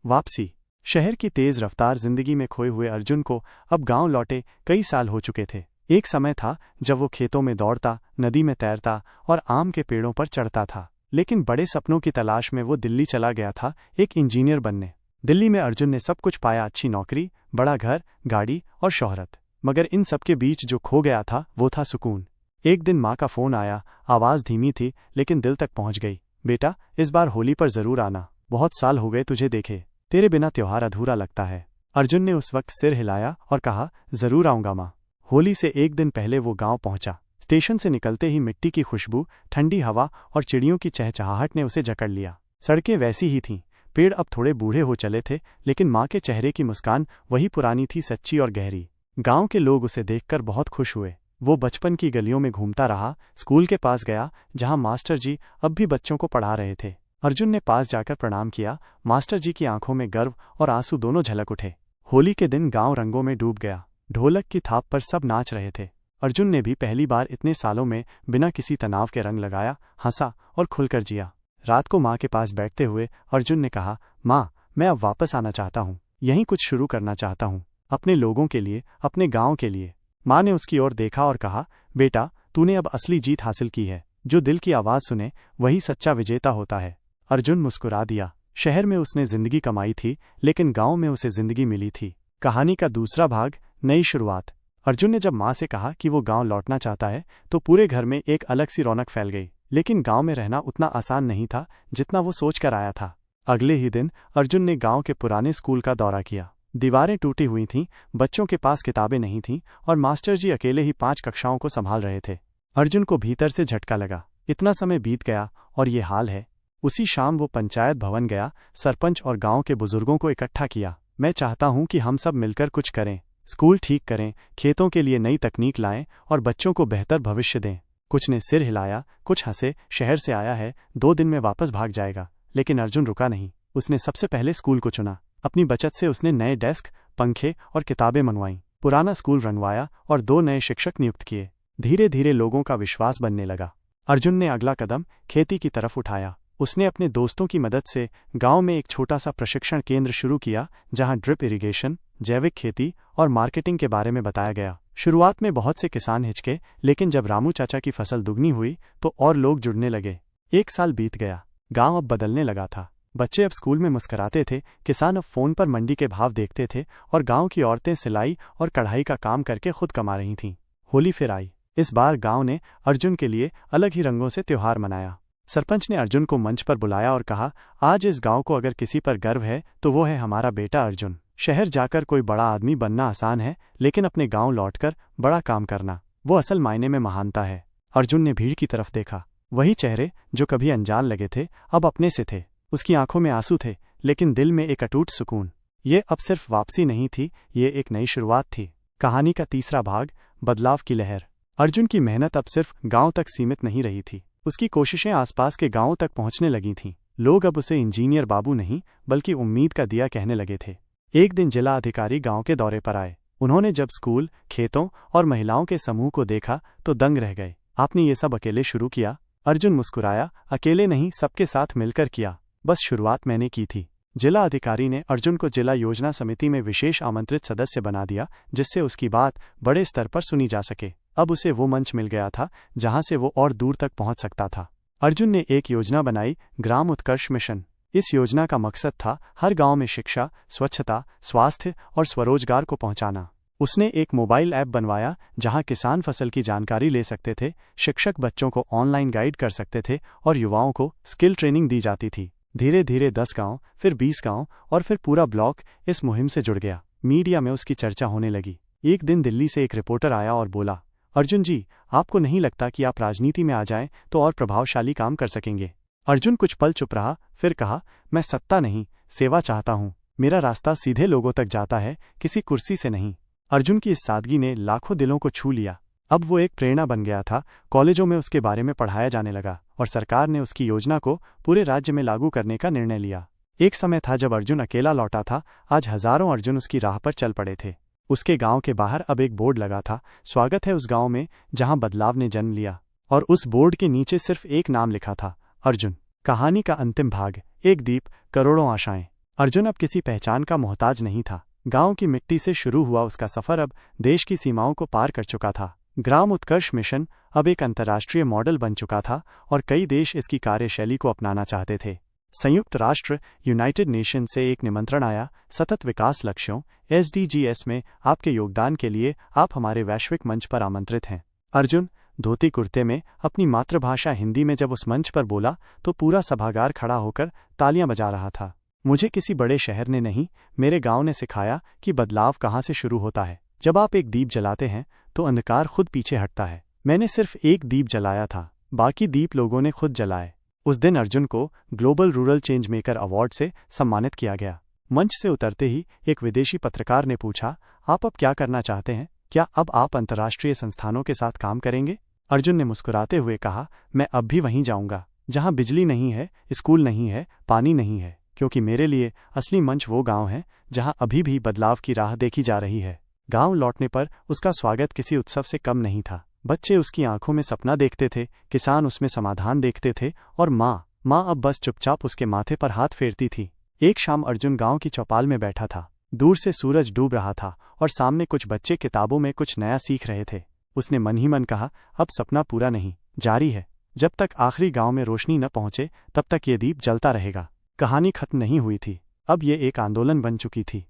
वापसी। शहर की तेज रफ्तार जिंदगी में खोए हुए अर्जुन को अब गांव लौटे कई साल हो चुके थे। एक समय था जब वो खेतों में दौड़ता, नदी में तैरता और आम के पेड़ों पर चढ़ता था। लेकिन बड़े सपनों की तलाश में वो दिल्ली चला गया था, एक इंजीनियर बनने। दिल्ली में अर्जुन ने सब कुछ पाया, अच्छी नौकरी, बड़ा घर, गाड़ी और शोहरत। मगर इन सब के बीच जो खो गया था वो था सुकून। एक दिन माँ का फोन आया, आवाज़ धीमी थी लेकिन दिल तक पहुंच गई। बेटा, इस बार होली पर जरूर आना, बहुत साल हो गए तुझे देखे, तेरे बिना त्योहार अधूरा लगता है। अर्जुन ने उस वक्त सिर हिलाया और कहा, जरूर आऊंगा माँ। होली से एक दिन पहले वो गांव पहुंचा। स्टेशन से निकलते ही मिट्टी की खुशबू, ठंडी हवा और चिड़ियों की चहचहाहट ने उसे जकड़ लिया। सड़कें वैसी ही थीं, पेड़ अब थोड़े बूढ़े हो चले थे, लेकिन माँ के चेहरे की मुस्कान वही पुरानी थी, सच्ची और गहरी। गांव के लोग उसे देखकर बहुत खुश हुए। वो बचपन की गलियों में घूमता रहा, स्कूल के पास गया जहां मास्टर जी अब भी बच्चों को पढ़ा रहे थे। अर्जुन ने पास जाकर प्रणाम किया। मास्टर जी की आंखों में गर्व और आंसू दोनों झलक उठे। होली के दिन गांव रंगों में डूब गया। ढोलक की थाप पर सब नाच रहे थे। अर्जुन ने भी पहली बार इतने सालों में बिना किसी तनाव के रंग लगाया, हंसा और खुलकर जिया। रात को माँ के पास बैठते हुए अर्जुन ने कहा, माँ, मैं अब वापस आना चाहता हूँ, यहीं कुछ शुरू करना चाहता हूँ, अपने लोगों के लिए, अपने गांव के लिए। माँ ने उसकी ओर देखा और कहा, बेटा, तूने अब असली जीत हासिल की है। जो दिल की आवाज़ सुने वही सच्चा विजेता होता है। अर्जुन मुस्कुरा दिया। शहर में उसने जिंदगी कमाई थी, लेकिन गांव में उसे जिंदगी मिली थी। कहानी का दूसरा भाग, नई शुरुआत। अर्जुन ने जब माँ से कहा कि वो गांव लौटना चाहता है तो पूरे घर में एक अलग सी रौनक फैल गई। लेकिन गांव में रहना उतना आसान नहीं था जितना वो सोच कर आया था। अगले ही दिन अर्जुन ने गांव के पुराने स्कूल का दौरा किया। दीवारें टूटी हुई थीं, बच्चों के पास किताबें नहीं थीं और मास्टर जी अकेले ही 5 कक्षाओं को संभाल रहे थे। अर्जुन को भीतर से झटका लगा, इतना समय बीत गया और ये हाल है। उसी शाम वो पंचायत भवन गया, सरपंच और गांव के बुजुर्गों को इकट्ठा किया। मैं चाहता हूं कि हम सब मिलकर कुछ करें, स्कूल ठीक करें, खेतों के लिए नई तकनीक लाएं और बच्चों को बेहतर भविष्य दें। कुछ ने सिर हिलाया, कुछ हंसे, शहर से आया है, 2 दिन में वापस भाग जाएगा। लेकिन अर्जुन रुका नहीं। उसने सबसे पहले स्कूल को चुना। अपनी बचत से उसने नए डेस्क, पंखे और किताबें मंगवाईं। पुराना स्कूल रंगवाया और 2 नए शिक्षक नियुक्त किए। धीरे धीरे लोगों का विश्वास बनने लगा। अर्जुन ने अगला कदम खेती की तरफ उठाया। उसने अपने दोस्तों की मदद से गांव में एक छोटा सा प्रशिक्षण केंद्र शुरू किया, जहां ड्रिप इरिगेशन, जैविक खेती और मार्केटिंग के बारे में बताया गया। शुरुआत में बहुत से किसान हिचके, लेकिन जब रामू चाचा की फसल दुगनी हुई तो और लोग जुड़ने लगे। 1 साल बीत गया। गांव अब बदलने लगा था। बच्चे अब स्कूल में मुस्कराते थे, किसान अब फोन पर मंडी के भाव देखते थे और गांव की औरतें सिलाई और कढ़ाई का काम करके खुद कमा रही थीं। होली फिर आई। इस बार गांव ने अर्जुन के लिए अलग ही रंगों से त्योहार मनाया। सरपंच ने अर्जुन को मंच पर बुलाया और कहा, आज इस गांव को अगर किसी पर गर्व है तो वो है हमारा बेटा अर्जुन। शहर जाकर कोई बड़ा आदमी बनना आसान है, लेकिन अपने गांव लौटकर बड़ा काम करना, वो असल मायने में महानता है। अर्जुन ने भीड़ की तरफ देखा। वही चेहरे जो कभी अनजान लगे थे अब अपने से थे। उसकी आंखों में आंसू थे, लेकिन दिल में एक अटूट सुकून। ये अब सिर्फ वापसी नहीं थी, ये एक नई शुरुआत थी। कहानी का तीसरा भाग, बदलाव की लहर। अर्जुन की मेहनत अब सिर्फ गांव तक सीमित नहीं रही थी। उसकी कोशिशें आसपास के गांवों तक पहुंचने लगी थीं। लोग अब उसे इंजीनियर बाबू नहीं, बल्कि उम्मीद का दिया कहने लगे थे। एक दिन जिला अधिकारी गांव के दौरे पर आए। उन्होंने जब स्कूल, खेतों और महिलाओं के समूह को देखा तो दंग रह गए। आपने ये सब अकेले शुरू किया? अर्जुन मुस्कुराया, अकेले नहीं, सबके साथ मिलकर किया। बस शुरुआत मैंने की थी। जिला अधिकारी ने अर्जुन को जिला योजना समिति में विशेष आमंत्रित सदस्य बना दिया, जिससे उसकी बात बड़े स्तर पर सुनी जा सके। अब उसे वो मंच मिल गया था जहां से वो और दूर तक पहुंच सकता था। अर्जुन ने एक योजना बनाई, ग्राम उत्कर्ष मिशन। इस योजना का मकसद था हर गांव में शिक्षा, स्वच्छता, स्वास्थ्य और स्वरोजगार को पहुंचाना। उसने एक मोबाइल ऐप बनवाया जहां किसान फसल की जानकारी ले सकते थे, शिक्षक बच्चों को ऑनलाइन गाइड कर सकते थे और युवाओं को स्किल ट्रेनिंग दी जाती थी। धीरे धीरे 10 गांव, फिर 20 गांव और फिर पूरा ब्लॉक इस मुहिम से जुड़ गया। मीडिया में उसकी चर्चा होने लगी। एक दिन दिल्ली से एक रिपोर्टर आया और बोला, अर्जुन जी, आपको नहीं लगता कि आप राजनीति में आ जाएं तो और प्रभावशाली काम कर सकेंगे? अर्जुन कुछ पल चुप रहा, फिर कहा, मैं सत्ता नहीं, सेवा चाहता हूँ। मेरा रास्ता सीधे लोगों तक जाता है, किसी कुर्सी से नहीं। अर्जुन की इस सादगी ने लाखों दिलों को छू लिया। अब वो एक प्रेरणा बन गया था। कॉलेजों में उसके बारे में पढ़ाया जाने लगा और सरकार ने उसकी योजना को पूरे राज्य में लागू करने का निर्णय लिया। एक समय था जब अर्जुन अकेला लौटा था। आज हजारों अर्जुन उसकी राह पर चल पड़े थे। उसके गांव के बाहर अब एक बोर्ड लगा था, स्वागत है उस गांव में जहां बदलाव ने जन्म लिया। और उस बोर्ड के नीचे सिर्फ एक नाम लिखा था, अर्जुन। कहानी का अंतिम भाग, एक दीप, करोड़ों आशाएं। अर्जुन अब किसी पहचान का मोहताज नहीं था। गांव की मिट्टी से शुरू हुआ उसका सफर अब देश की सीमाओं को पार कर चुका था। ग्राम उत्कर्ष मिशन अब एक अंतर्राष्ट्रीय मॉडल बन चुका था और कई देश इसकी कार्यशैली को अपनाना चाहते थे। संयुक्त राष्ट्र यूनाइटेड नेशन से एक निमंत्रण आया, सतत विकास लक्ष्यों SDGs में आपके योगदान के लिए आप हमारे वैश्विक मंच पर आमंत्रित हैं। अर्जुन धोती कुर्ते में अपनी मातृभाषा हिंदी में जब उस मंच पर बोला तो पूरा सभागार खड़ा होकर तालियां बजा रहा था। मुझे किसी बड़े शहर ने नहीं, मेरे गांव ने सिखाया कि बदलाव कहाँ से शुरू होता है। जब आप एक दीप जलाते हैं तो अंधकार खुद पीछे हटता है। मैंने सिर्फ एक दीप जलाया था, बाकी दीप लोगों ने खुद जलाए। उस दिन अर्जुन को global rural change maker award से सम्मानित किया गया। मंच से उतरते ही एक विदेशी पत्रकार ने पूछा, आप अब क्या करना चाहते हैं? क्या अब आप अंतर्राष्ट्रीय संस्थानों के साथ काम करेंगे? अर्जुन ने मुस्कुराते हुए कहा, मैं अब भी वहीं जाऊंगा जहां बिजली नहीं है, स्कूल नहीं है, पानी नहीं है, क्योंकि मेरे लिए असली मंच वो गांव है जहां अभी भी बदलाव की राह देखी जा रही है। गांव लौटने पर उसका स्वागत किसी उत्सव से कम नहीं था। बच्चे उसकी आंखों में सपना देखते थे, किसान उसमें समाधान देखते थे और माँ अब बस चुपचाप उसके माथे पर हाथ फेरती थी। एक शाम अर्जुन गांव की चौपाल में बैठा था। दूर से सूरज डूब रहा था और सामने कुछ बच्चे किताबों में कुछ नया सीख रहे थे। उसने मन ही मन कहा, अब सपना पूरा नहीं, जारी है। जब तक आखिरी गांव में रोशनी न पहुंचे तब तक ये दीप जलता रहेगा। कहानी खत्म नहीं हुई थी, अब ये एक आंदोलन बन चुकी थी।